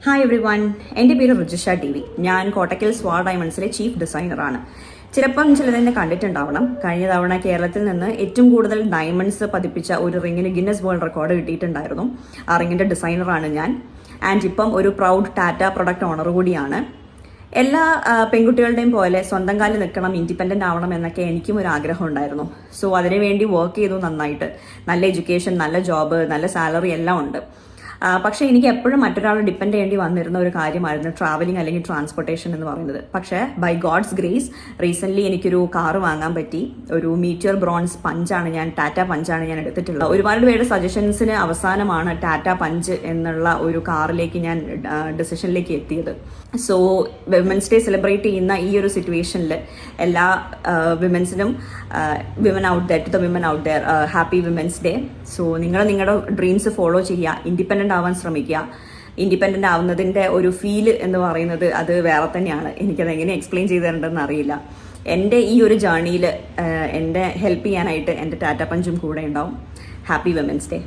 Hi every one, എൻ്റെ പേര് Rujisha T V. ഞാൻ കോട്ടക്കൽ സ്വാർ ഡയമണ്ട്സിലെ ചീഫ് ഡിസൈനറാണ്. ചിലപ്പം ചിലതെന്നെ കണ്ടിട്ടുണ്ടാവണം. കഴിഞ്ഞ തവണ കേരളത്തിൽ നിന്ന് ഏറ്റവും കൂടുതൽ ഡയമണ്ട്സ് പതിപ്പിച്ച ഒരു റിങ്ങിന് ഗിന്നസ് വേൾഡ് റെക്കോർഡ് കിട്ടിയിട്ടുണ്ടായിരുന്നു. ആ റിങ്ങിൻ്റെ ഡിസൈനറാണ് ഞാൻ. ആൻഡ് ഇപ്പം ഒരു പ്രൗഡ് ടാറ്റ പ്രൊഡക്റ്റ് ഓണർ കൂടിയാണ്. എല്ലാ പെൺകുട്ടികളുടെയും പോലെ സ്വന്തം കാലിൽ നിൽക്കണം, ഇൻഡിപെൻഡൻ്റ് ആവണം എന്നൊക്കെ എനിക്കും ഒരു ആഗ്രഹം ഉണ്ടായിരുന്നു. സോ അതിനുവേണ്ടി വർക്ക് ചെയ്തു നന്നായിട്ട്. നല്ല എഡ്യൂക്കേഷൻ, നല്ല ജോബ്, നല്ല സാലറി എല്ലാം ഉണ്ട്. പക്ഷേ എനിക്ക് എപ്പോഴും മറ്റൊരാളെ ഡിപ്പെൻഡ് ചെയ്യേണ്ടി വന്നിരുന്ന ഒരു കാര്യമായിരുന്നു ട്രാവലിംഗ് അല്ലെങ്കിൽ ട്രാൻസ്പോർട്ടേഷൻ എന്ന് പറയുന്നത്. പക്ഷേ ബൈ ഗോഡ്സ് ഗ്രേസ് റീസെൻ്റ്ലി എനിക്കൊരു കാറ് വാങ്ങാൻ പറ്റി. ഒരു മീറ്റിയർ ബ്രോൺസ് പഞ്ചാണ് ടാറ്റ പഞ്ചാണ് ഞാൻ എടുത്തിട്ടുള്ളത്. ഒരുപാട് പേരുടെ സജഷൻസിന് അവസാനമാണ് ടാറ്റ പഞ്ച് എന്നുള്ള ഒരു കാറിലേക്ക് ഞാൻ ഡിസിഷനിലേക്ക് എത്തിയത്. സോ വിമൻസ് ഡേ സെലിബ്രേറ്റ് ചെയ്യുന്ന ഈ ഒരു സിറ്റുവേഷനിൽ എല്ലാ വിമൻസിനും women out there, to the women out there, happy women's day. So നിങ്ങൾ നിങ്ങളുടെ ഡ്രീംസ് ഫോളോ ചെയ്യുക, ഇൻഡിപെൻഡൻ്റ് ആവാൻ ശ്രമിക്കുക. ഇൻഡിപെൻഡൻ്റ് ആവുന്നതിൻ്റെ ഒരു ഫീല് എന്ന് പറയുന്നത് അത് വേറെ തന്നെയാണ്. എനിക്കത് എങ്ങനെ എക്സ്പ്ലെയിൻ ചെയ്ത് തരേണ്ടതെന്ന് അറിയില്ല. എൻ്റെ ഈ ഒരു ജേർണിയിൽ എന്നെ ഹെൽപ്പ് ചെയ്യാനായിട്ട് എൻ്റെ ടാറ്റ പഞ്ചും കൂടെ ഉണ്ടാവും. Happy women's day.